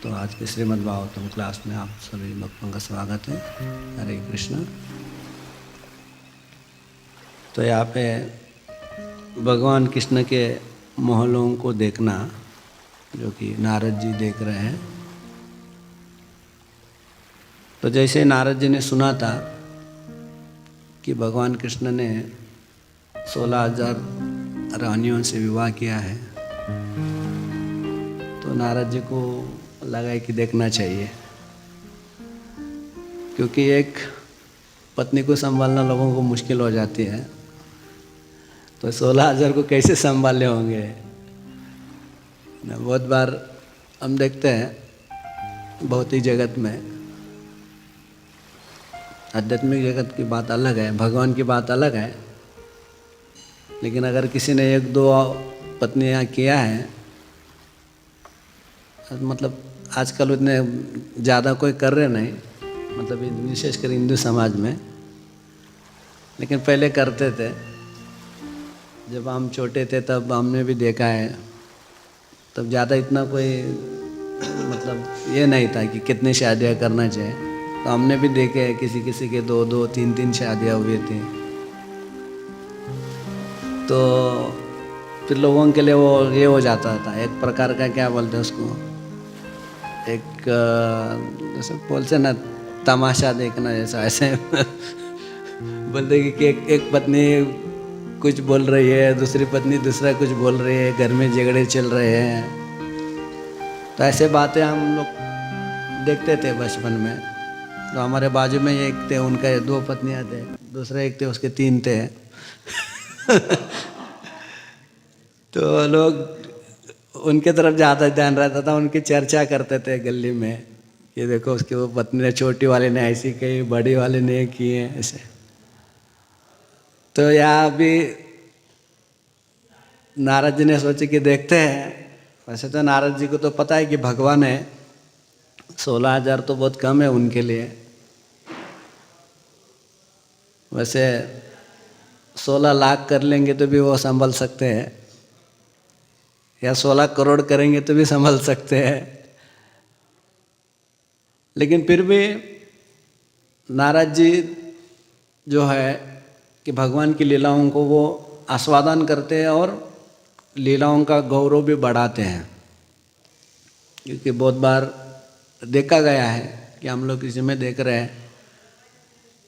तो आज के श्रीमद् भागवतम क्लास में आप सभी भक्तों का स्वागत है। हरे कृष्ण। तो यहाँ पे भगवान कृष्ण के महलों को देखना, जो कि नारद जी देख रहे हैं। तो जैसे नारद जी ने सुना था कि भगवान कृष्ण ने 16,000 रानियों से विवाह किया है, तो नारद जी को लगा कि देखना चाहिए, क्योंकि एक पत्नी को संभालना लोगों को मुश्किल हो जाती है। तो 16,000 को कैसे संभाले होंगे। बहुत बार हम देखते हैं भौतिक जगत में, आध्यात्मिक जगत की बात अलग है, भगवान की बात अलग है, लेकिन अगर किसी ने 1-2 पत्नियां किया है, मतलब आजकल उतने ज़्यादा कोई कर रहे नहीं, मतलब विशेषकर हिंदू समाज में, लेकिन पहले करते थे। जब हम छोटे थे तब हमने भी देखा है। तब ज़्यादा इतना कोई मतलब ये नहीं था कि कितनी शादियाँ करना चाहिए। तो हमने भी देखे हैं किसी किसी के 2-2, 3-3 शादियाँ हुई थी। तो फिर लोगों के लिए वो ये हो जाता था, एक प्रकार का क्या बोलते हैं उसको, एक जैसे बोलते ना तमाशा देखना जैसा, ऐसे बोलते कि एक पत्नी कुछ बोल रही है, दूसरी पत्नी दूसरा कुछ बोल रही है, घर में झगड़े चल रहे हैं। तो ऐसे बातें हम लोग देखते थे बचपन में। तो हमारे बाजू में एक थे, उनका 2 पत्नियां थे, दूसरे एक थे उसके 3 थे। तो लोग उनके तरफ ज़्यादा ध्यान रहता था, उनकी चर्चा करते थे गली में कि देखो उसकी वो पत्नी ने, छोटी वाले ने ऐसी कही, बड़ी वाले ने की है, ऐसे। तो यहाँ भी नारद जी ने सोचे कि देखते हैं। वैसे तो नारद जी को तो पता है कि भगवान है, 16,000 तो बहुत कम है उनके लिए। वैसे 16 लाख कर लेंगे तो भी वो संभल सकते हैं, या 16 करोड़ करेंगे तो भी संभल सकते हैं। लेकिन फिर भी नारद जी जो है कि भगवान की लीलाओं को वो आस्वादन करते हैं और लीलाओं का गौरव भी बढ़ाते हैं। क्योंकि बहुत बार देखा गया है कि हम लोग इसी में देख रहे हैं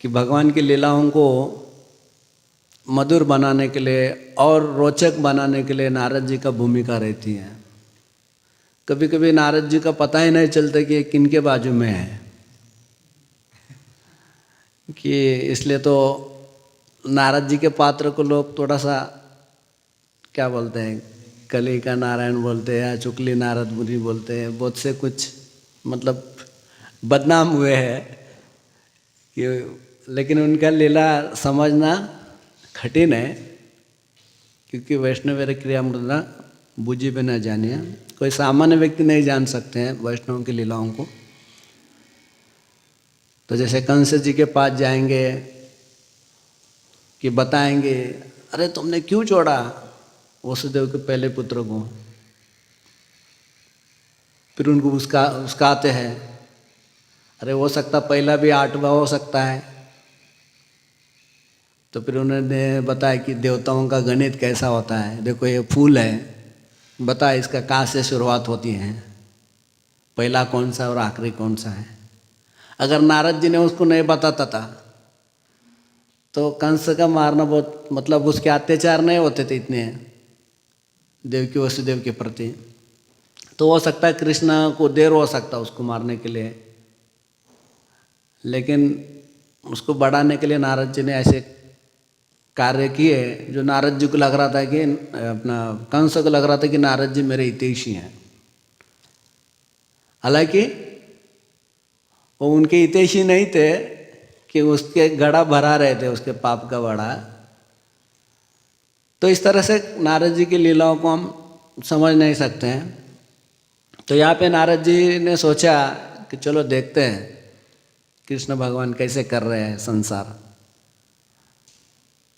कि भगवान की लीलाओं को मधुर बनाने के लिए और रोचक बनाने के लिए नारद जी का भूमिका रहती है। कभी कभी नारद जी का पता ही नहीं चलता कि किनके बाजू में है, कि इसलिए तो नारद जी के पात्र को लोग थोड़ा सा क्या बोलते हैं, कली का नारायण बोलते हैं या चुकली नारद मुनि बोलते हैं, बहुत से कुछ मतलब बदनाम हुए हैं कि। लेकिन उनका लीला समझना कठिन है, क्योंकि वैष्णव क्रिया मृदा बूझी भी न जानिए। कोई सामान्य व्यक्ति नहीं जान सकते हैं वैष्णव की लीलाओं को। तो जैसे कंस जी के पास जाएंगे कि बताएंगे, अरे तुमने क्यों छोड़ा वसुदेव के पहले पुत्र को। फिर उनको उसकाते हैं, अरे हो सकता पहला भी 8वां हो सकता है। तो फिर उन्होंने बताया कि देवताओं का गणित कैसा होता है, देखो ये फूल है, बता इसका कहाँ से शुरुआत होती है, पहला कौन सा और आखिरी कौन सा है। अगर नारद जी ने उसको नहीं बताता था तो कंस का मारना बहुत, मतलब उसके अत्याचार नहीं होते थे इतने देवकी वसुदेव के प्रति। तो हो सकता है कृष्ण को देर हो सकता उसको मारने के लिए, लेकिन उसको बढ़ाने के लिए नारद जी ने ऐसे कार्य किए जो नारद जी को लग रहा था कि अपना कंस को लग रहा था कि नारद जी मेरे हितैषी हैं। हालांकि वो उनके हितैषी नहीं थे कि उसके घड़ा भरा रहे थे, उसके पाप का घड़ा। तो इस तरह से नारद जी की लीलाओं को हम समझ नहीं सकते हैं। तो यहाँ पे नारद जी ने सोचा कि चलो देखते हैं कृष्ण भगवान कैसे कर रहे हैं संसार,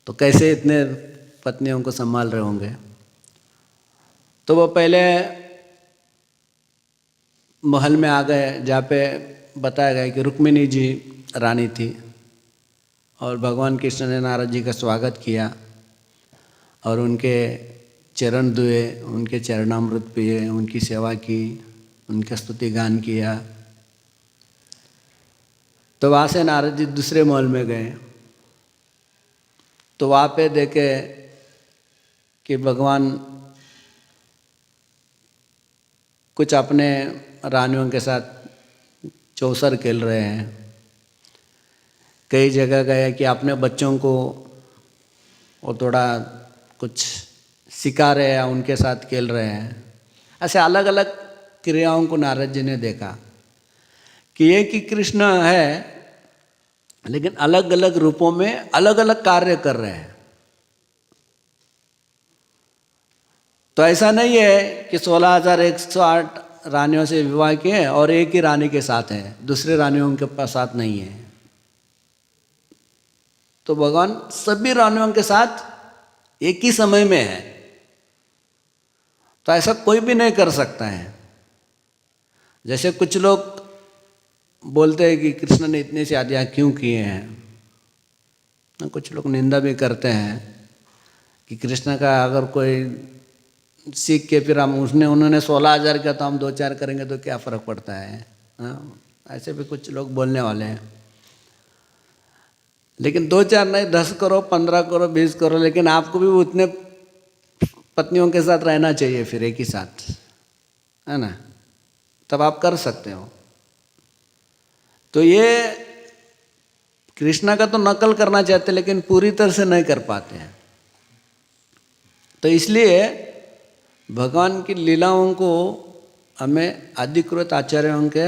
तो कैसे इतने पत्नियों को संभाल रहे होंगे। तो वो पहले महल में आ गए जहाँ पे बताया गया कि रुक्मिणी जी रानी थी और भगवान कृष्ण ने नारद जी का स्वागत किया और उनके चरण धुए, उनके चरणामृत पिए, उनकी सेवा की, उनका स्तुति गान किया। तो वहाँ से नारद जी दूसरे महल में गए तो वहाँ पे देखे कि भगवान कुछ अपने रानियों के साथ चौसर खेल रहे हैं। कई जगह गए कि अपने बच्चों को वो थोड़ा कुछ सिखा रहे हैं, उनके साथ खेल रहे हैं। ऐसे अलग अलग क्रियाओं को नारद जी ने देखा कि एक ही कृष्ण है लेकिन अलग अलग रूपों में अलग अलग कार्य कर रहे हैं। तो ऐसा नहीं है कि 16,108 रानियों से विवाह किए और एक ही रानी के साथ है, दूसरे रानियों के पास साथ नहीं है। तो भगवान सभी रानियों के साथ एक ही समय में है। तो ऐसा कोई भी नहीं कर सकता है। जैसे कुछ लोग बोलते हैं कि कृष्ण ने इतनी शादियाँ क्यों किए हैं। कुछ लोग निंदा भी करते हैं कि कृष्ण का अगर कोई सीख के फिर हम उन्होंने 16,000 किया तो हम 2-4 करेंगे तो क्या फ़र्क पड़ता है। ऐसे भी कुछ लोग बोलने वाले हैं। लेकिन 2-4 नहीं, 10 करो, 15 करो, 20 करो, लेकिन आपको भी उतने पत्नियों के साथ रहना चाहिए फिर एक ही साथ, है ना, तब आप कर सकते हो। तो ये कृष्णा का तो नकल करना चाहते लेकिन पूरी तरह से नहीं कर पाते हैं। तो इसलिए भगवान की लीलाओं को हमें अधिकृत आचार्यों के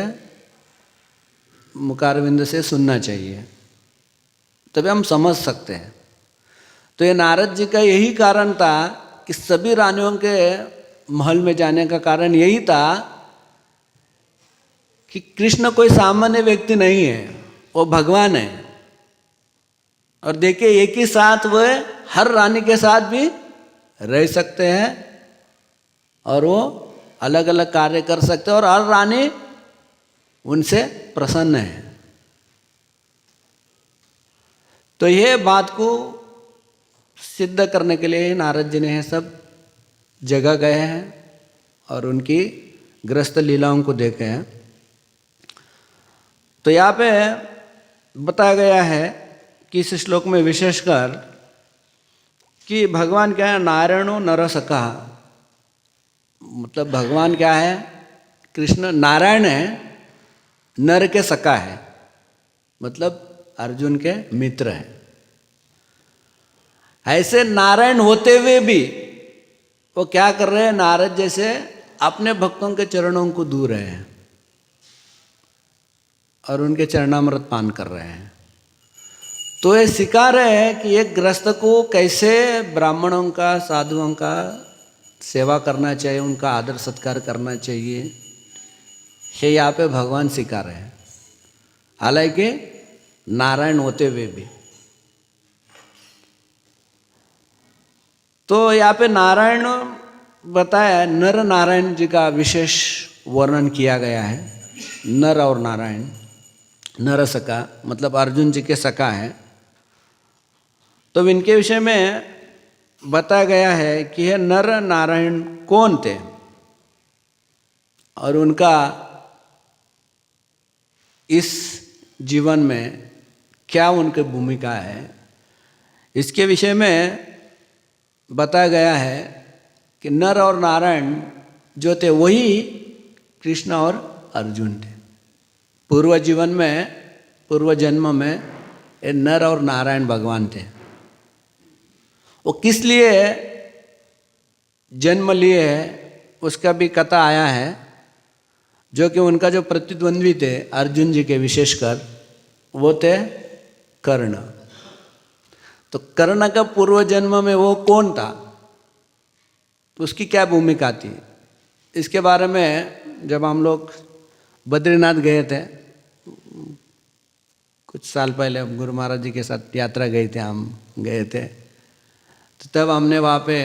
मुखारविंद से सुनना चाहिए, तभी हम समझ सकते हैं। तो ये नारद जी का यही कारण था कि सभी रानियों के महल में जाने का कारण यही था कि कृष्ण कोई सामान्य व्यक्ति नहीं है, वो भगवान है। और देखिए एक ही साथ वह हर रानी के साथ भी रह सकते हैं और वो अलग अलग कार्य कर सकते हैं और हर रानी उनसे प्रसन्न है। तो ये बात को सिद्ध करने के लिए नारद जी ने सब जगह गए हैं और उनकी ग्रस्त लीलाओं को देखे हैं। तो यहाँ पे बताया गया है कि इस श्लोक में विशेषकर कि भगवान क्या है, नारायणो नरसका, मतलब भगवान क्या है, कृष्ण नारायण है, नर के सका है, मतलब अर्जुन के मित्र है। ऐसे नारायण होते हुए भी वो क्या कर रहे हैं, नारद जैसे अपने भक्तों के चरणों को धो रहे हैं और उनके चरणामृत पान कर रहे हैं। तो ये सिखा रहे हैं कि एक गृहस्थ को कैसे ब्राह्मणों का, साधुओं का सेवा करना चाहिए, उनका आदर सत्कार करना चाहिए, ये यहाँ पे भगवान सिखा रहे हैं, हालांकि नारायण होते हुए भी। तो यहाँ पे नारायण बताया, नर नारायण जी का विशेष वर्णन किया गया है। नर और नारायण, नर सका मतलब अर्जुन जी के सका है। तो इनके विषय में बताया गया है कि यह नर नारायण कौन थे और उनका इस जीवन में क्या उनकी भूमिका है, इसके विषय में बताया गया है कि नर और नारायण जो थे वही कृष्ण और अर्जुन थे। पूर्व जीवन में, पूर्व जन्म में ये नर और नारायण भगवान थे। वो किस लिए जन्म लिए है उसका भी कथा आया है, जो कि उनका जो प्रतिद्वंद्वी थे अर्जुन जी के विशेषकर, वो थे कर्ण। तो कर्ण का पूर्व जन्म में वो कौन था, उसकी क्या भूमिका थी, इसके बारे में जब हम लोग बद्रीनाथ गए थे कुछ साल पहले, गुरु महाराज जी के साथ यात्रा गए थे, हम गए थे, तो तब हमने वहाँ पे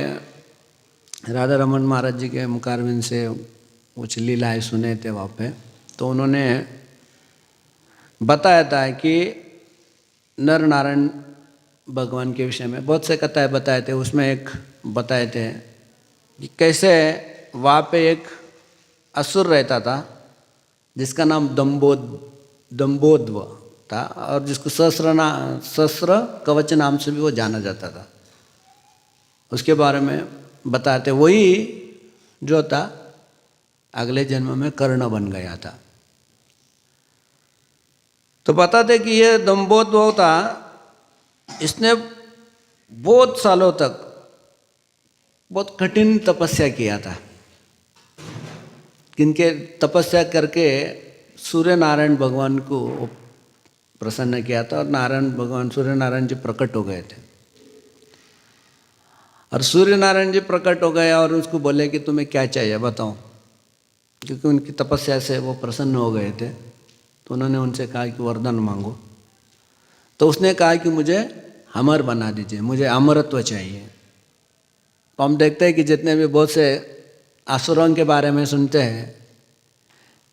राधा रमन महाराज जी के मुखारविंद से कुछ लीलाएँ सुने थे वहाँ पे, तो उन्होंने बताया था कि नर नारायण भगवान के विषय में बहुत से कथाएँ बताए थे। उसमें एक बताए थे कि कैसे वहाँ पे एक असुर रहता था जिसका नाम दम्बोद्व था, और जिसको सहस्र कवच नाम से भी वो जाना जाता था। उसके बारे में बताते, वही जो था अगले जन्म में कर्ण बन गया था। तो बताते कि ये दम्बोद्व था, इसने बहुत सालों तक बहुत कठिन तपस्या किया था। किनके तपस्या करके सूर्य नारायण भगवान को प्रसन्न किया था, और नारायण भगवान सूर्य नारायण जी प्रकट हो गए थे। और सूर्य नारायण जी प्रकट हो गए और उसको बोले कि तुम्हें क्या चाहिए बताओ, क्योंकि उनकी तपस्या से वो प्रसन्न हो गए थे। तो उन्होंने उनसे कहा कि वरदान मांगो। तो उसने कहा कि मुझे अमर बना दीजिए, मुझे अमरत्व चाहिए। तो हम देखते हैं कि जितने भी बहुत से असुरों के बारे में सुनते हैं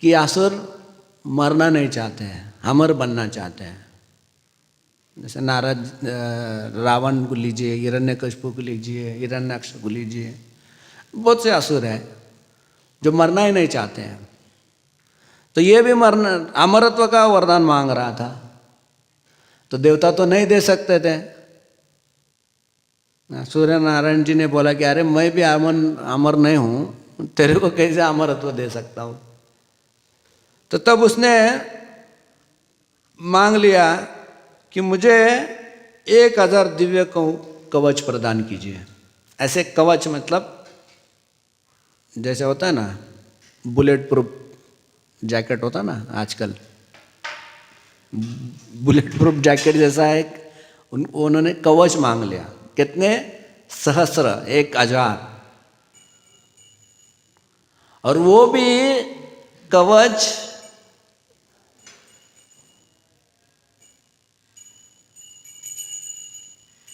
कि असुर मरना नहीं चाहते हैं, अमर बनना चाहते हैं। जैसे रावण को लीजिए, हिरण्यकशिपु को लीजिए, हिरण्याक्ष को लीजिए, बहुत से असुर हैं जो मरना ही नहीं चाहते हैं। तो ये भी अमरत्व का वरदान मांग रहा था। तो देवता तो नहीं दे सकते थे। सूर्य नारायण जी ने बोला कि अरे मैं भी अमर नहीं हूँ, तेरे को कैसे अमरत्व दे सकता हूँ। तो तब उसने मांग लिया कि मुझे 1000 दिव्य कवच प्रदान कीजिए। ऐसे कवच मतलब जैसे होता है ना बुलेट प्रूफ जैकेट होता ना आजकल, बुलेट प्रूफ जैकेट जैसा एक उन्होंने कवच मांग लिया। कितने? सहस्र, 1000। और वो भी कवच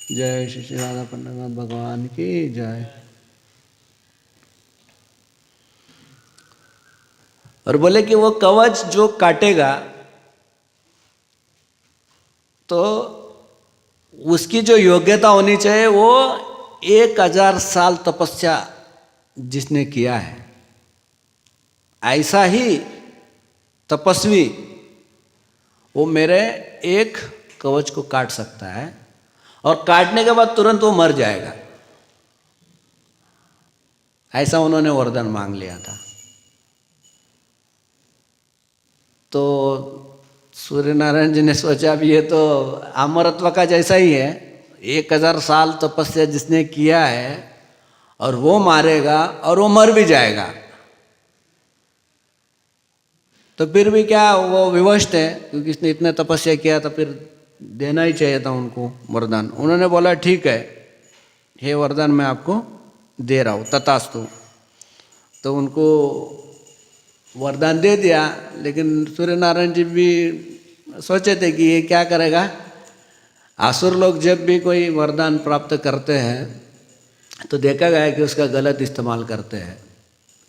जय श्री राधा पंडित भगवान की जय। और बोले कि वो कवच जो काटेगा तो उसकी जो योग्यता होनी चाहिए वो 1000 साल तपस्या जिसने किया है, ऐसा ही तपस्वी वो मेरे एक कवच को काट सकता है, और काटने के बाद तुरंत वो मर जाएगा। ऐसा उन्होंने वरदान मांग लिया था। तो सूर्य नारायण जी ने सोचा अब ये तो अमरत्व का जैसा ही है, 1000 साल तपस्या जिसने किया है और वो मारेगा और वो मर भी जाएगा, तो फिर भी क्या वो विवश थे, क्योंकि इसने इतने तपस्या किया तो फिर देना ही चाहिए था उनको वरदान। उन्होंने बोला ठीक है, हे वरदान मैं आपको दे रहा हूँ, तथास्तु। तो उनको वरदान दे दिया। लेकिन सूर्य नारायण जी भी सोचे थे कि ये क्या करेगा। असुर लोग जब भी कोई वरदान प्राप्त करते हैं तो देखा गया है कि उसका गलत इस्तेमाल करते हैं।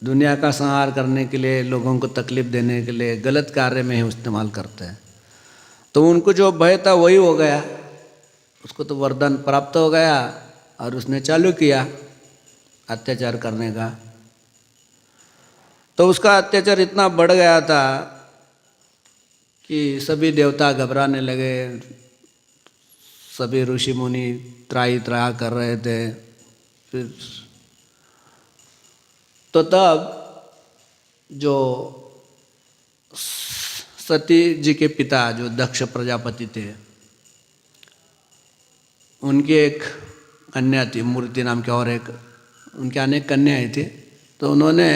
दुनिया का संहार करने के लिए, लोगों को तकलीफ देने के लिए गलत कार्य में ही इस्तेमाल करते हैं। तो उनको जो भय था वही हो गया, उसको तो वरदान प्राप्त हो गया और उसने चालू किया अत्याचार करने का। तो उसका अत्याचार इतना बढ़ गया था कि सभी देवता घबराने लगे, सभी ऋषि मुनि त्राही त्राह कर रहे थे। फिर तो तब जो सती जी के पिता जो दक्ष प्रजापति थे, उनकी एक कन्या थी मूर्ति नाम की, और एक उनके अनेक कन्याएं थी। तो उन्होंने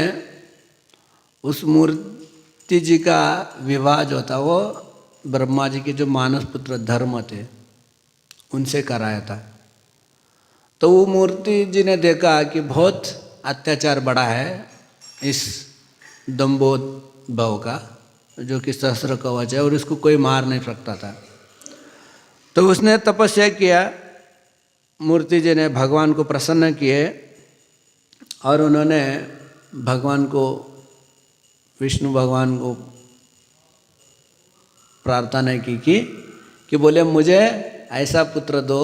उस मूर्ति जी का विवाह जो था वो ब्रह्मा जी के जो मानस पुत्र धर्म थे उनसे कराया था। तो वो मूर्ति जी ने देखा कि बहुत अत्याचार बढ़ा है इस दम्भोद्भव का, जो कि सहस्र कवच है, और इसको कोई मार नहीं सकता था। तो उसने तपस्या किया, मूर्ति जी ने भगवान को प्रसन्न किए और उन्होंने भगवान को, विष्णु भगवान को प्रार्थना की कि बोले मुझे ऐसा पुत्र दो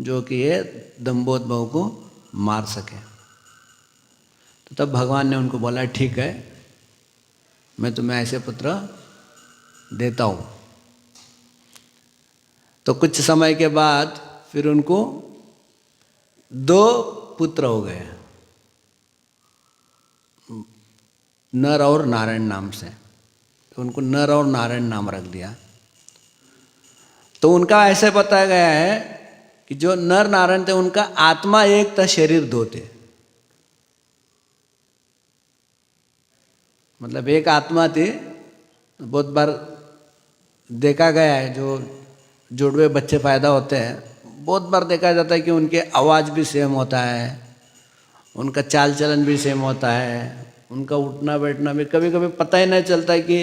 जो कि ये दंभोदभ को मार सके। तो तब भगवान ने उनको बोला ठीक है, मैं तुम्हें ऐसे पुत्र देता हूँ। तो कुछ समय के बाद फिर उनको 2 पुत्र हो गए, नर और नारायण नाम से। तो उनको नर और नारायण नाम रख दिया। तो उनका ऐसे बताया गया है कि जो नर नारायण थे उनका आत्मा एक था, शरीर 2 थे। मतलब एक आत्मा थी। बहुत बार देखा गया है जो जुड़वे बच्चे पैदा होते हैं, बहुत बार देखा जाता है कि उनके आवाज़ भी सेम होता है, उनका चाल चलन भी सेम होता है, उनका उठना बैठना भी कभी कभी पता ही नहीं चलता है कि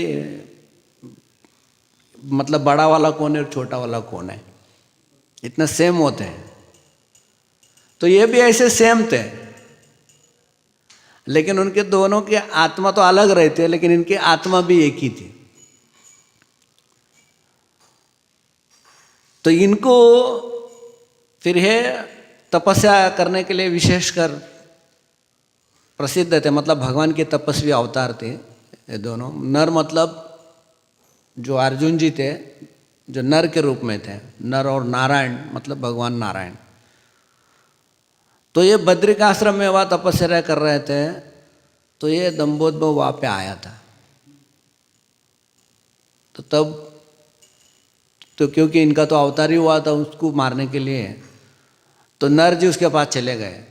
मतलब बड़ा वाला कौन है और छोटा वाला कौन है, इतना सेम होते हैं। तो ये भी ऐसे सेम थे, लेकिन उनके दोनों की आत्मा तो अलग रहती है, लेकिन इनकी आत्मा भी एक ही थी। तो इनको फिर है तपस्या करने के लिए विशेषकर प्रसिद्ध थे, मतलब भगवान के तपस्वी अवतार थे ये दोनों। नर मतलब जो अर्जुन जी थे, जो नर के रूप में थे, नर, और नारायण मतलब भगवान नारायण। तो ये बद्रिकाश्रम में वह तपस्या कर रहे थे, तो ये दंभोदभ वहाँ पे आया था। तो तब तो क्योंकि इनका तो अवतार ही हुआ था उसको मारने के लिए, तो नर जी उसके पास चले गए,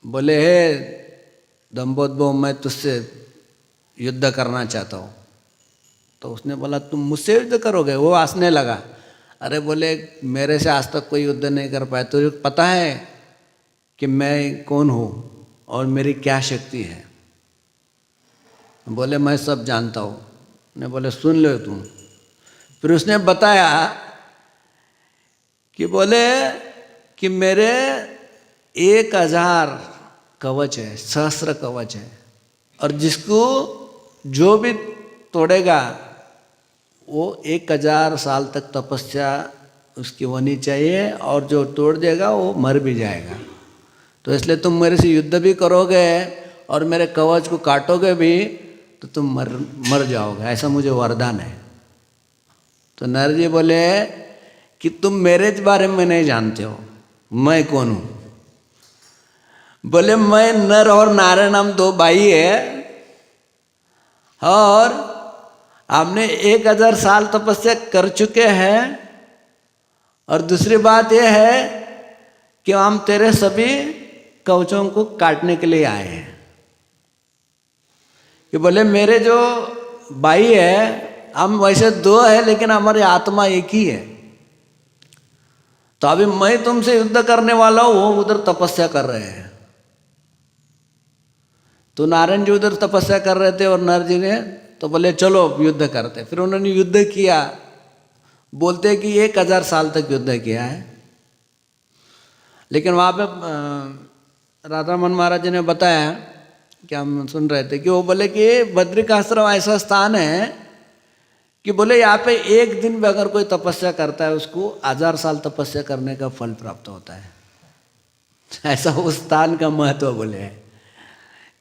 बोले हे दंभोदभ मैं तुझसे युद्ध करना चाहता हूँ। तो उसने बोला तुम मुझसे युद्ध करोगे? वो हंसने लगा। अरे बोले मेरे से आज तक कोई युद्ध नहीं कर पाया, तुझे पता है कि मैं कौन हूँ और मेरी क्या शक्ति है? बोले मैं सब जानता हूँ। ने बोले सुन लो तुम। फिर उसने बताया कि बोले कि मेरे 1000 कवच है, सहस्र कवच है, और जिसको जो भी तोड़ेगा वो 1000 साल तक तपस्या उसकी होनी चाहिए, और जो तोड़ देगा वो मर भी जाएगा। तो इसलिए तुम मेरे से युद्ध भी करोगे और मेरे कवच को काटोगे भी तो तुम मर जाओगे, ऐसा मुझे वरदान है। तो नर जी बोले कि तुम मेरे बारे में नहीं जानते हो, मैं कौन हूँ। बोले मैं नर और नारायण, हम 2 भाई है, और हमने 1000 साल तपस्या कर चुके हैं, और दूसरी बात यह है कि हम तेरे सभी कवचों को काटने के लिए आए हैं। कि बोले मेरे जो भाई है, हम वैसे 2 है लेकिन हमारी आत्मा एक ही है। तो अभी मैं तुमसे युद्ध करने वाला हूं, वो उधर तपस्या कर रहे हैं। तो नारायण जी उधर तपस्या कर रहे थे और नर जी ने तो बोले चलो युद्ध करते। फिर उन्होंने युद्ध किया, बोलते कि 1000 साल तक युद्ध किया है। लेकिन वहाँ पे राधारमण महाराज जी ने बताया कि हम सुन रहे थे कि वो बोले कि बद्रिकाश्रम ऐसा स्थान है कि बोले यहाँ पे एक दिन भी अगर कोई तपस्या करता है उसको 1000 साल तपस्या करने का फल प्राप्त होता है। ऐसा उस स्थान का महत्व बोले है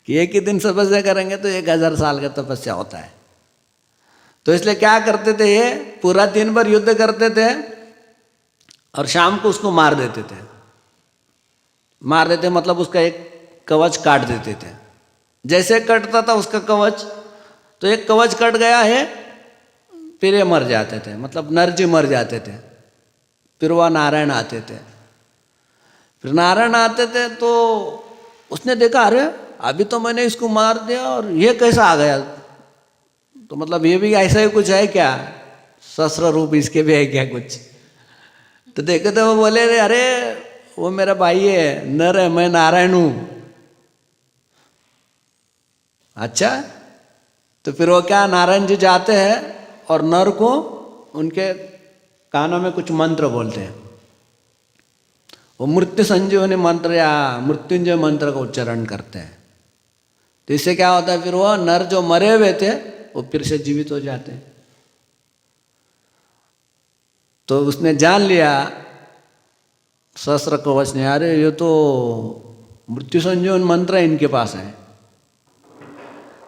कि एक ही दिन तपस्या करेंगे तो 1000 साल का तपस्या होता है। तो इसलिए क्या करते थे, ये पूरा दिन भर युद्ध करते थे और शाम को उसको मार देते थे। मार देते मतलब उसका एक कवच काट देते थे। जैसे कटता था उसका कवच, तो एक कवच कट गया है, फिर ये मर जाते थे, मतलब नर जी मर जाते थे। फिर वह नारायण आते थे। फिर नारायण आते थे तो उसने देखा अरे अभी तो मैंने इसको मार दिया और ये कैसा आ गया, तो मतलब ये भी ऐसा ही कुछ है क्या, सहस्र रूप इसके भी है क्या कुछ। तो देखे तो वो बोले अरे वो मेरा भाई है, नर है, मैं नारायण हूं। अच्छा, तो फिर वो क्या, नारायण जी जाते हैं और नर को उनके कानों में कुछ मंत्र बोलते हैं। वो मृत्यु संजीवनी मंत्र या मृत्युंजय मंत्र का उच्चारण करते हैं। तो इससे क्या होता है, फिर वो नर जो मरे हुए थे वो फिर से जीवित हो जाते हैं। तो उसने जान लिया सहस्त्र कवच ने, अरे ये तो मृत्यु संजीवन मंत्र इनके पास है।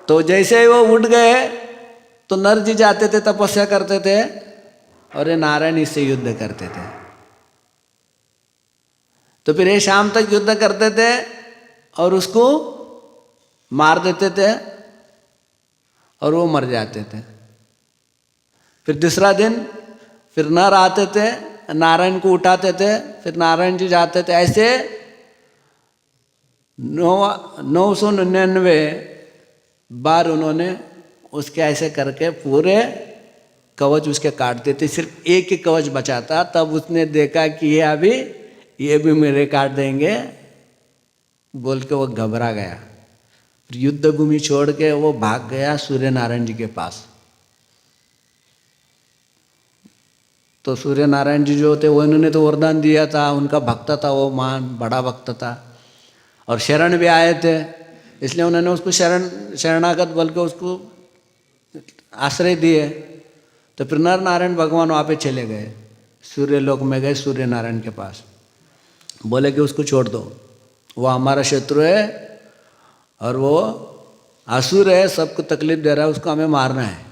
तो जैसे ही वो उठ गए तो नर जी जाते थे, तपस्या करते थे, और ये नारायण इससे युद्ध करते थे। तो फिर ये शाम तक युद्ध करते थे और उसको मार देते थे और वो मर जाते थे। फिर दूसरा दिन फिर नर आते थे, नारायण को उठाते थे, फिर नारायण जी जाते थे। ऐसे 999 बार उन्होंने उसके ऐसे करके पूरे कवच उसके काट देते, सिर्फ एक ही कवच बचा था। तब उसने देखा कि ये भी मेरे काट देंगे बोल के वो घबरा गया। फिर युद्ध भूमि छोड़ के वो भाग गया सूर्य नारायण जी के पास। तो सूर्य नारायण जी जो थे वो इन्होंने तो वरदान दिया था, उनका भक्त था, वो महान बड़ा भक्त था और शरण भी आए थे, इसलिए उन्होंने उसको शरणागत बोल के उसको आश्रय दिए। तो फिर नर नारायण भगवान वहाँ पे चले गए, सूर्य लोक में गए सूर्य नारायण के पास, बोले कि उसको छोड़ दो, वो हमारा शत्रु है और वो असुर है, सबको तकलीफ दे रहा है, उसको हमें मारना है।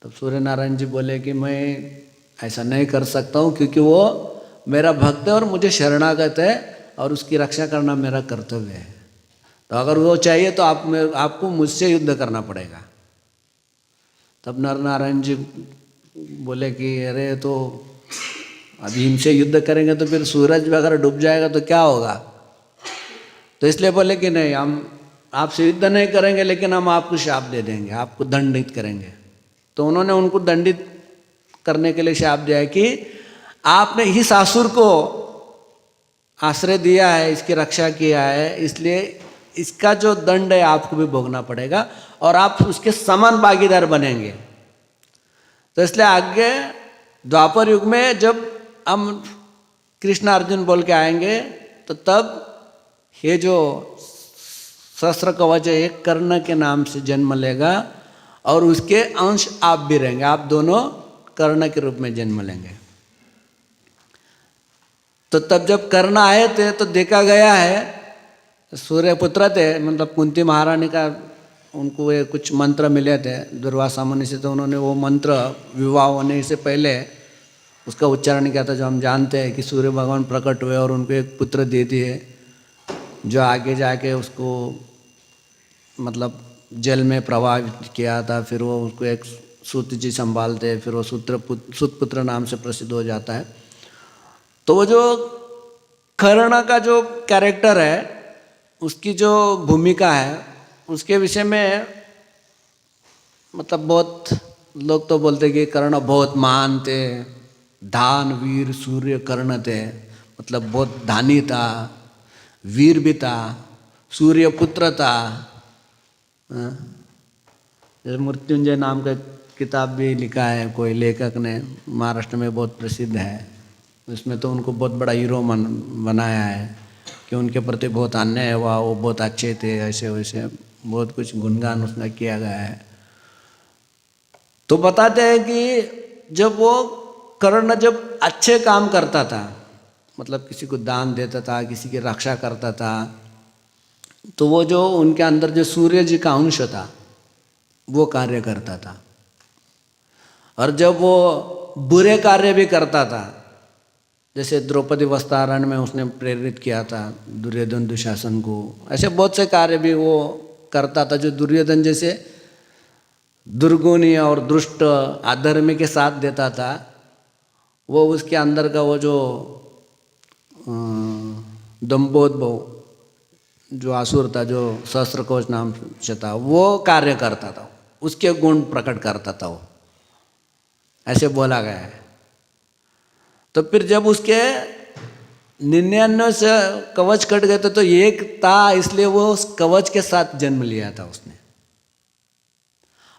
तब सूर्य नारायण जी बोले कि मैं ऐसा नहीं कर सकता हूँ, क्योंकि वो मेरा भक्त है और मुझे शरणागत है और उसकी रक्षा करना मेरा कर्तव्य है। तो अगर वो चाहिए तो आपको मुझसे युद्ध करना पड़ेगा। तब नर नारायण जी बोले कि अरे तो अभी इनसे युद्ध करेंगे तो फिर सूरज अगर डूब जाएगा तो क्या होगा। तो इसलिए बोले कि नहीं, हम आपसे युद्ध नहीं करेंगे, लेकिन हम आपको शाप दे देंगे, आपको दंडित करेंगे। तो उन्होंने उनको दंडित करने के लिए शाप दिया है कि आपने इस असुर को आश्रय दिया है, इसकी रक्षा किया है, इसलिए इसका जो दंड है आपको भी भोगना पड़ेगा और आप उसके समान भागीदार बनेंगे। तो इसलिए आगे द्वापर युग में जब हम कृष्ण अर्जुन बोल के आएंगे तो तब ये जो सहस्त्र कवच एक कर्ण के नाम से जन्म लेगा और उसके अंश आप भी रहेंगे, आप दोनों कर्ण के रूप में जन्म लेंगे। तो तब जब कर्ण आए थे तो देखा गया है, सूर्य पुत्र थे, मतलब कुंती महारानी का उनको ये कुछ मंत्र मिले थे दुर्वासा मुनि से, तो उन्होंने वो मंत्र विवाह होने से पहले उसका उच्चारण किया था, जो हम जानते हैं कि सूर्य भगवान प्रकट हुए और उनको एक पुत्र दे दिए जो आगे जाके उसको मतलब जल में प्रभावित किया था। फिर वो उसको एक सूत जी संभालते, फिर वो सुतपुत्र नाम से प्रसिद्ध हो जाता है। तो वो जो कर्ण का जो कैरेक्टर है, उसकी जो भूमिका है, उसके विषय में मतलब बहुत लोग तो बोलते कि कर्ण बहुत महान थे, दान वीर सूर्य कर्ण थे, मतलब बहुत धानी था, वीर भी था, सूर्य पुत्र था। जैसे मृत्युंजय नाम का किताब भी लिखा है कोई लेखक ने, महाराष्ट्र में बहुत प्रसिद्ध है। उसमें तो उनको बहुत बड़ा हीरो बनाया है कि उनके प्रति बहुत अन्याय हुआ, वो बहुत अच्छे थे, ऐसे वैसे बहुत कुछ गुणगान उसमें किया गया है। तो बताते हैं कि जब वो कर्ण जब अच्छे काम करता था, मतलब किसी को दान देता था, किसी की रक्षा करता था, तो वो जो उनके अंदर जो सूर्य जी का अंश था वो कार्य करता था। और जब वो बुरे कार्य भी करता था, जैसे द्रौपदी वस्त्राहरण में उसने प्रेरित किया था दुर्योधन दुशासन को, ऐसे बहुत से कार्य भी वो करता था जो दुर्योधन जैसे दुर्गुणी और दुष्ट अधर्मी के साथ देता था। वो उसके अंदर का वो जो दंभोद्भव जो असुर था, जो सहस्त्र कवच नाम से था, वो कार्य करता था, उसके गुण प्रकट करता था वो, ऐसे बोला गया है। तो फिर जब उसके 99 से कवच कट गए थे तो एक था, इसलिए वो उस कवच के साथ जन्म लिया था उसने।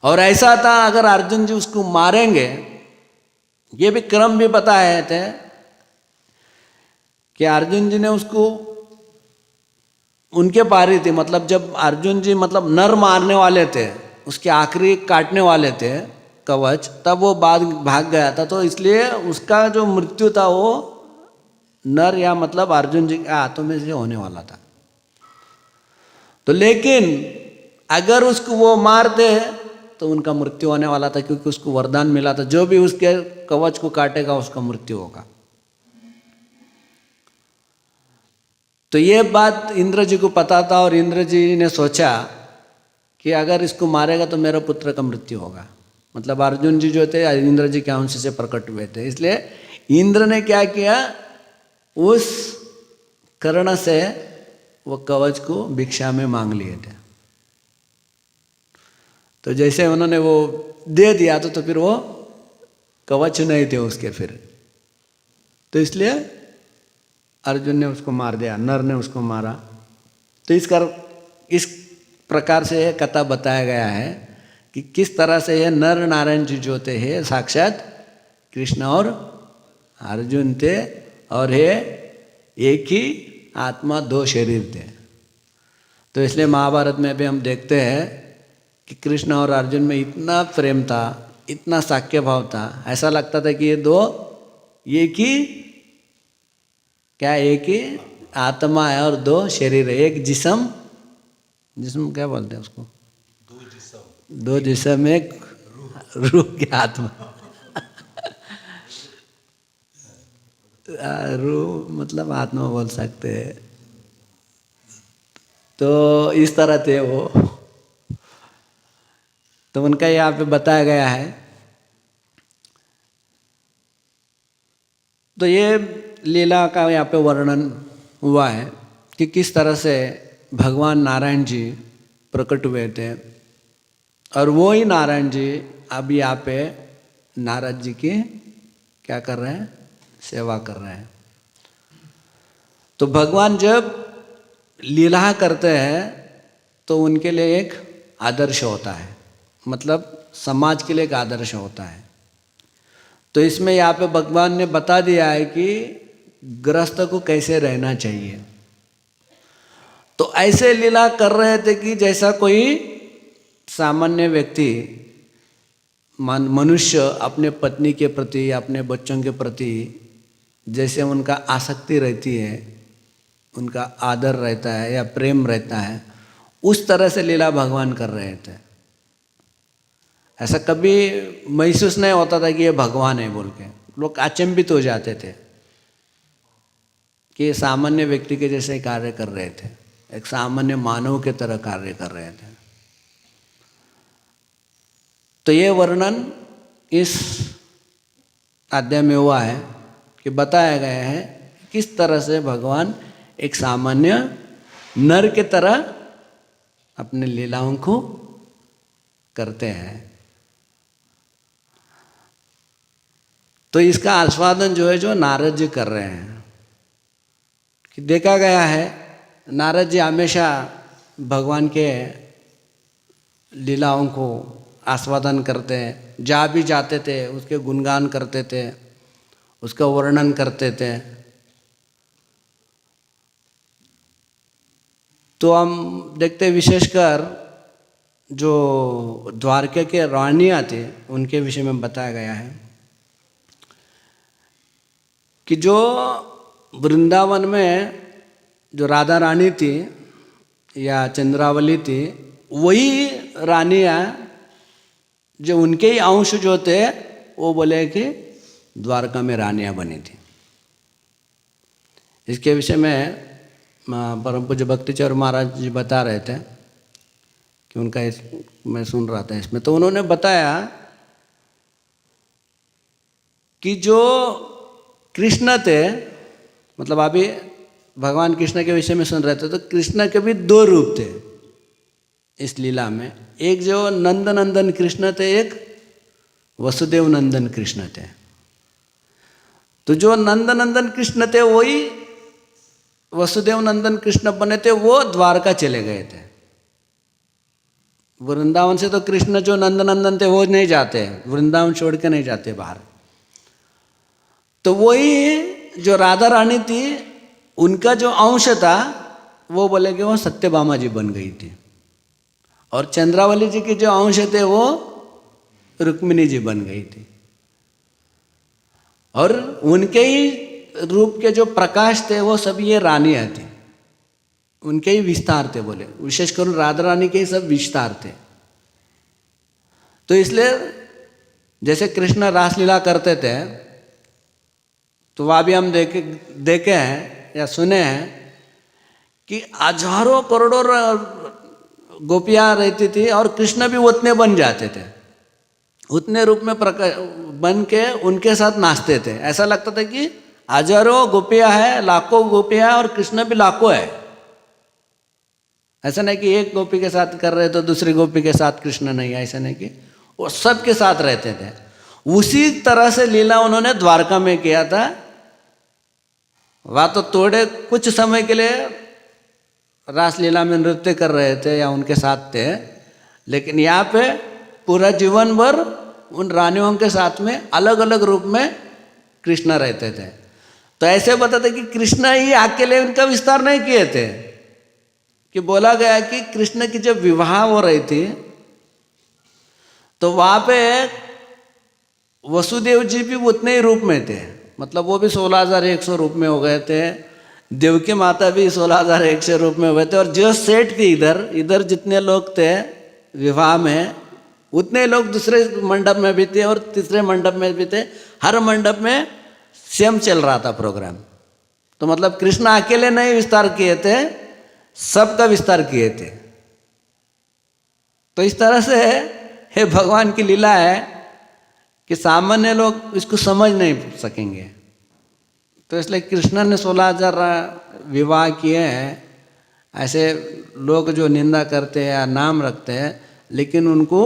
और ऐसा था अगर अर्जुन जी उसको मारेंगे, ये भी क्रम भी बताए थे कि अर्जुन जी ने उसको उनके पारी थी, मतलब जब अर्जुन जी मतलब नर मारने वाले थे, उसके आखिरी काटने वाले थे कवच, तब वो भाग गया था, तो इसलिए उसका जो मृत्यु था वो नर या मतलब अर्जुन जी के हाथों में से होने वाला था। तो लेकिन अगर उसको वो मारते तो उनका मृत्यु होने वाला था, क्योंकि उसको वरदान मिला था जो भी उसके कवच को काटेगा उसका मृत्यु होगा। तो ये बात इंद्र जी को पता था और इंद्र जी ने सोचा कि अगर इसको मारेगा तो मेरा पुत्र का मृत्यु होगा। मतलब अर्जुन जी जो थे इंद्र जी के अंश से प्रकट हुए थे, इसलिए इंद्र ने क्या किया, उस कर्ण से वो कवच को भिक्षा में मांग लिए थे। तो जैसे उन्होंने वो दे दिया तो फिर वो कवच नहीं थे उसके फिर, तो इसलिए अर्जुन ने उसको मार दिया, नर ने उसको मारा। तो इस प्रकार से यह कथा बताया गया है कि किस तरह से ये नर नारायण जी जो थे है साक्षात कृष्ण और अर्जुन थे, और ये एक ही आत्मा दो शरीर थे। तो इसलिए महाभारत में भी हम देखते हैं कि कृष्ण और अर्जुन में इतना प्रेम था, इतना साक्य भाव था, ऐसा लगता था कि ये दो एक ही क्या, एक ही आत्मा है और दो शरीर है, एक जिस्म क्या बोलते हैं उसको, दो जिस्म एक रूह की आत्मा रूह मतलब आत्मा बोल सकते हैं। तो इस तरह थे वो। तो उनका यहाँ पे बताया गया है। तो ये लीला का यहाँ पे वर्णन हुआ है कि किस तरह से भगवान नारायण जी प्रकट हुए थे, और वो ही नारायण जी अब यहाँ पे नारद जी की क्या कर रहे हैं, सेवा कर रहे हैं। तो भगवान जब लीला करते हैं तो उनके लिए एक आदर्श होता है, मतलब समाज के लिए एक आदर्श होता है। तो इसमें यहाँ पे भगवान ने बता दिया है कि गृहस्थ को कैसे रहना चाहिए। तो ऐसे लीला कर रहे थे कि जैसा कोई सामान्य व्यक्ति मनुष्य अपने पत्नी के प्रति, अपने बच्चों के प्रति जैसे उनका आसक्ति रहती है, उनका आदर रहता है या प्रेम रहता है, उस तरह से लीला भगवान कर रहे थे। ऐसा कभी महसूस नहीं होता था कि ये भगवान है बोल के, लोग अचंभित हो जाते थे कि ये सामान्य व्यक्ति के जैसे कार्य कर रहे थे, एक सामान्य मानव के तरह कार्य कर रहे थे। तो ये वर्णन इस अध्याय में हुआ है कि बताया गया है किस तरह से भगवान एक सामान्य नर के तरह अपने लीलाओं को करते हैं। तो इसका आस्वादन जो है जो नारद जी कर रहे हैं, कि देखा गया है नारद जी हमेशा भगवान के लीलाओं को आस्वादन करते हैं, जहाँ भी जाते थे उसके गुणगान करते थे, उसका वर्णन करते थे। तो हम देखते विशेषकर जो द्वारका के रानियाँ थे उनके विषय में बताया गया है कि जो वृंदावन में जो राधा रानी थी या चंद्रावली थी, वही रानियाँ जो उनके ही अंश जो थे वो बोले कि द्वारका में रानियाँ बनी थी। इसके विषय में परम पूज्य भक्तिचरण महाराज जी बता रहे थे कि उनका मैं सुन रहा था इसमें, तो उन्होंने बताया कि जो कृष्ण थे, मतलब अभी भगवान कृष्ण के विषय में सुन रहे थे, तो कृष्ण के भी दो रूप थे इस लीला में। एक जो नंद नंदन कृष्ण थे, एक वसुदेव नंदन कृष्ण थे। तो जो नंद नंदन कृष्ण थे वही वसुदेव नंदन कृष्ण बने थे, वो द्वारका चले गए थे। वृंदावन से तो कृष्ण जो नंद नंदन थे वो नहीं जाते, वृंदावन छोड़ के नहीं जाते बाहर। तो वही जो राधा रानी थी उनका जो अंश था वो बोले कि वो सत्यभामा जी बन गई थी, और चंद्रावली जी के जो अंश थे वो रुक्मिणी जी बन गई थी। और उनके ही रूप के जो प्रकाश थे वो सब ये रानियां थी, उनके ही विस्तार थे, बोले विशेषकर राधा रानी के ही सब विस्तार थे। तो इसलिए जैसे कृष्ण रासलीला करते थे तो वहाँ भी हम देखे हैं या सुने हैं कि हजारों करोड़ों गोपियाँ रहती थी और कृष्ण भी उतने बन जाते थे, उतने रूप में बन के उनके साथ नाचते थे। ऐसा लगता था कि हजारों गोपियाँ हैं, लाखों गोपियाँ, और कृष्ण भी लाखों है। ऐसा नहीं कि एक गोपी के साथ कर रहे तो दूसरी गोपी के साथ कृष्ण नहीं है, ऐसा नहीं कि वो सबके साथ रहते थे। उसी तरह से लीला उन्होंने द्वारका में किया था। वह तो थोड़े कुछ समय के लिए रासलीला में नृत्य कर रहे थे या उनके साथ थे, लेकिन यहाँ पे पूरा जीवन भर उन रानियों के साथ में अलग अलग रूप में कृष्ण रहते थे। तो ऐसे बताते कि कृष्ण ही अकेले उनका विस्तार नहीं किए थे, कि बोला गया कि कृष्ण की जब विवाह हो रही थी तो वहाँ पे वसुदेव जी भी उतने ही रूप में थे, मतलब वो भी 16,100 रूप में हो गए थे, देवकी माता भी 16,100 रूप में हुए थे, और जो सेठ थी इधर जितने लोग थे विवाह में उतने लोग दूसरे मंडप में भी थे और तीसरे मंडप में भी थे। हर मंडप में सेम चल रहा था प्रोग्राम। तो मतलब कृष्ण अकेले नहीं विस्तार किए थे, सबका विस्तार किए थे। तो इस तरह से हे भगवान की लीला है कि सामान्य लोग इसको समझ नहीं सकेंगे। तो इसलिए कृष्ण ने 16,000 विवाह किए हैं। ऐसे लोग जो निंदा करते हैं या नाम रखते हैं, लेकिन उनको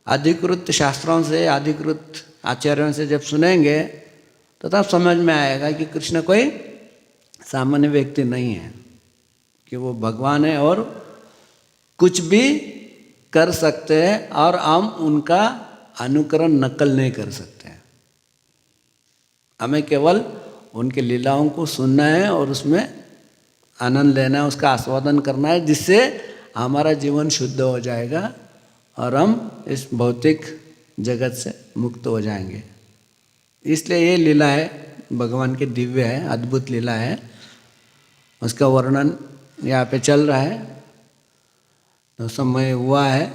अधिकृत शास्त्रों से, अधिकृत आचार्यों से जब सुनेंगे तो तब समझ में आएगा कि कृष्ण कोई सामान्य व्यक्ति नहीं है, कि वो भगवान है और कुछ भी कर सकते हैं और हम उनका अनुकरण नकल नहीं कर सकते हैं। हमें केवल उनके लीलाओं को सुनना है और उसमें आनंद लेना है, उसका आस्वादन करना है, जिससे हमारा जीवन शुद्ध हो जाएगा और हम इस भौतिक जगत से मुक्त हो जाएंगे। इसलिए ये लीला है भगवान की दिव्य है, अद्भुत लीला है। उसका वर्णन यहाँ पे चल रहा है। तो समय हुआ है,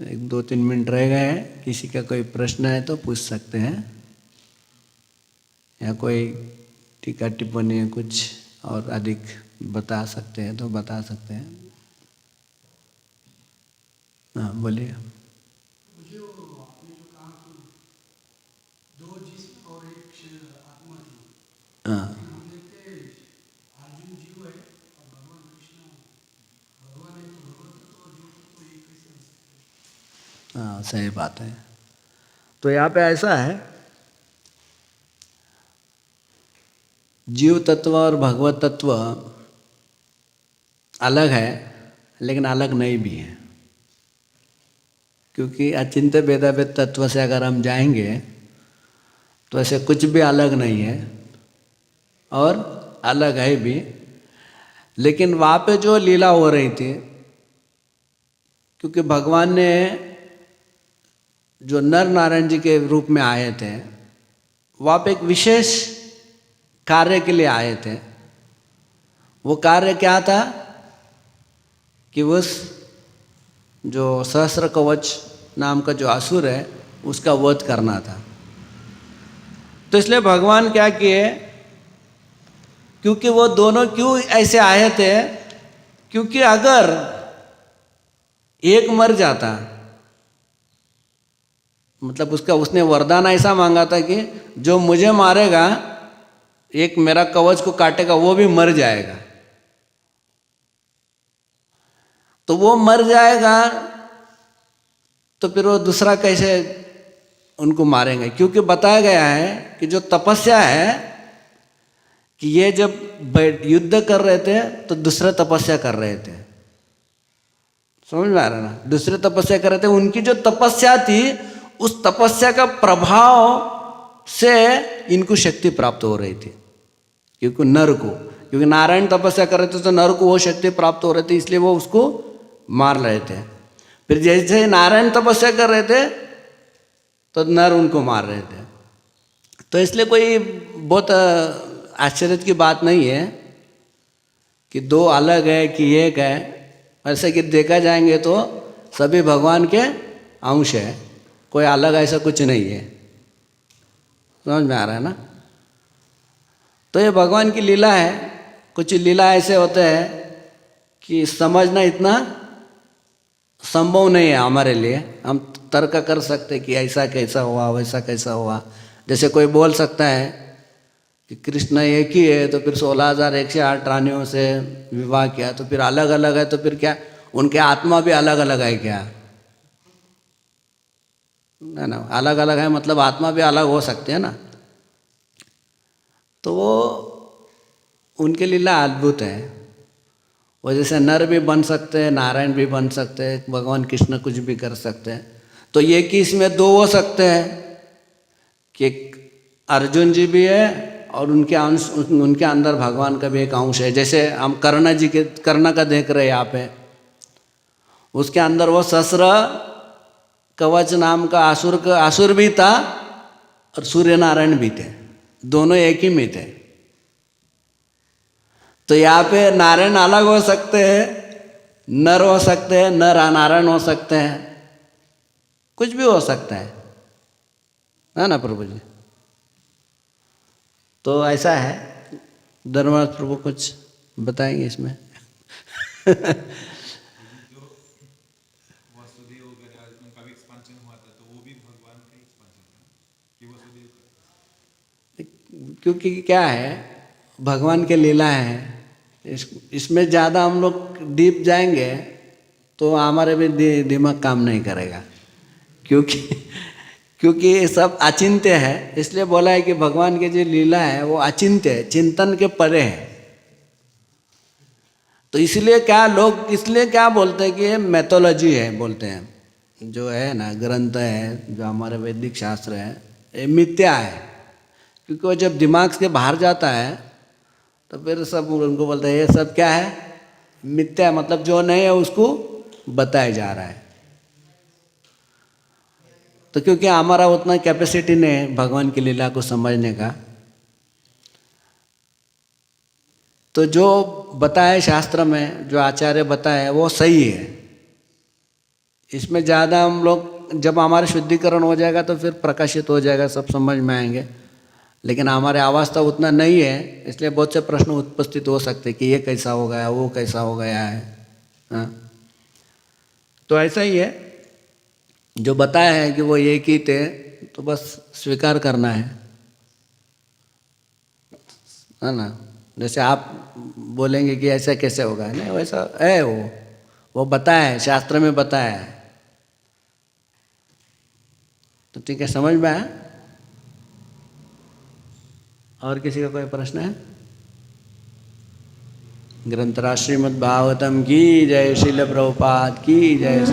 1-2-3 मिनट रह गए हैं। किसी का कोई प्रश्न है तो पूछ सकते हैं, या कोई टीका टिप्पणी कुछ और अधिक बता सकते हैं तो बता सकते हैं। हाँ बोलिए। हाँ हाँ सही बात है। तो यहाँ पे ऐसा है, जीव तत्व और भगवत तत्व अलग है, लेकिन अलग नहीं भी है। क्योंकि अचिंत्य भेदाभेद तत्व से अगर हम जाएंगे तो ऐसे कुछ भी अलग नहीं है और अलग है भी। लेकिन वहाँ पे जो लीला हो रही थी, क्योंकि भगवान ने जो नर नारायण जी के रूप में आए थे, वहाँ पे एक विशेष कार्य के लिए आए थे। वो कार्य क्या था कि उस जो सहस्र कवच नाम का जो असुर है उसका वध करना था। तो इसलिए भगवान क्या किए, क्योंकि वो दोनों क्यों ऐसे आए थे, क्योंकि अगर एक मर जाता, मतलब उसने वरदान ऐसा मांगा था कि जो मुझे मारेगा, एक मेरा कवच को काटेगा, वो भी मर जाएगा। तो वो मर जाएगा तो फिर वो दूसरा कैसे उनको मारेंगे? क्योंकि बताया गया है कि जो तपस्या है कि ये जब युद्ध कर रहे थे तो दूसरे तपस्या कर रहे थे। समझ में आ रहा ना? दूसरे तपस्या कर रहे थे, उनकी जो तपस्या थी उस तपस्या का प्रभाव से इनको शक्ति प्राप्त हो रही थी। क्योंकि नर को क्योंकि नारायण तपस्या कर रहे थे तो नर को वो शक्ति प्राप्त हो रही थी, इसलिए वो उसको मार रहे थे। फिर जैसे नारायण तपस्या कर रहे थे तो नर उनको मार रहे थे। तो इसलिए कोई बहुत आश्चर्य की बात नहीं है कि दो अलग है कि एक है। ऐसे कि देखा जाएंगे तो सभी भगवान के अंश है, कोई अलग ऐसा कुछ नहीं है। समझ में आ रहा है ना? तो ये भगवान की लीला है। कुछ लीला ऐसे होते हैं कि समझना इतना संभव नहीं है हमारे लिए। हम तर्क कर सकते कि ऐसा कैसा हुआ, वैसा कैसा हुआ। जैसे कोई बोल सकता है कि कृष्ण एक ही है, तो फिर 16,108 रानियों से विवाह किया, तो फिर अलग अलग है, तो फिर क्या उनके आत्मा भी अलग अलग है क्या? ना, अलग अलग है मतलब आत्मा भी अलग हो सकती है ना। तो वो उनके लीला अद्भुत है। वो जैसे नर भी बन सकते हैं, नारायण भी बन सकते हैं, भगवान कृष्ण कुछ भी कर सकते हैं। तो ये कि इसमें दो हो सकते हैं कि अर्जुन जी भी है और उनके अंश, उनके अंदर भगवान का भी एक अंश है। जैसे हम कर्ण का देख रहे हैं यहाँ पे, उसके अंदर वो सहस्र कवच नाम का असुर भी था और सूर्य नारायण भी थे, दोनों एक ही में थे। तो यहाँ पे नारायण अलग हो सकते हैं, नर हो सकते हैं, नर नारायण हो सकते हैं, कुछ भी हो सकता है ना प्रभु जी? तो ऐसा है। धर्मराज प्रभु कुछ बताएंगे इसमें? क्योंकि क्या है, भगवान के लीला है, इसमें ज़्यादा हम लोग डीप जाएंगे तो हमारे भी दिमाग काम नहीं करेगा। क्योंकि ये सब अचिंत्य है, इसलिए बोला है कि भगवान की जो लीला है वो अचिंत्य है, चिंतन के परे है। तो इसलिए क्या बोलते हैं कि ये मैथोलॉजी है, बोलते हैं जो है ना ग्रंथ है, जो हमारे वैदिक शास्त्र है, ये मिथ्या है। क्योंकि वो जब दिमाग से बाहर जाता है तो फिर सब उनको बोलते हैं ये सब क्या है, मिथ्या है, मतलब जो नहीं है उसको बताया जा रहा है। तो क्योंकि हमारा उतना कैपेसिटी नहीं है भगवान की लीला को समझने का, तो जो बताए शास्त्र में, जो आचार्य बताए वो सही है। इसमें ज़्यादा हम लोग जब हमारा शुद्धिकरण हो जाएगा तो फिर प्रकाशित हो जाएगा, सब समझ में आएंगे। लेकिन हमारे अवस्था उतना नहीं है, इसलिए बहुत से प्रश्न उपस्थित हो सकते हैं कि ये कैसा हो गया, वो कैसा हो गया है। हाँ, तो ऐसा ही है, जो बताया है कि वो एक ही थे तो बस स्वीकार करना है ना। जैसे आप बोलेंगे कि ऐसा कैसे होगा, नहीं वैसा है, वो बताया है, शास्त्र में बताया है। तो ठीक है, समझ में आया? और किसी का कोई प्रश्न है? ग्रंथराज श्रीमद् भागवतम की जय, श्रील प्रभुपाद की जय।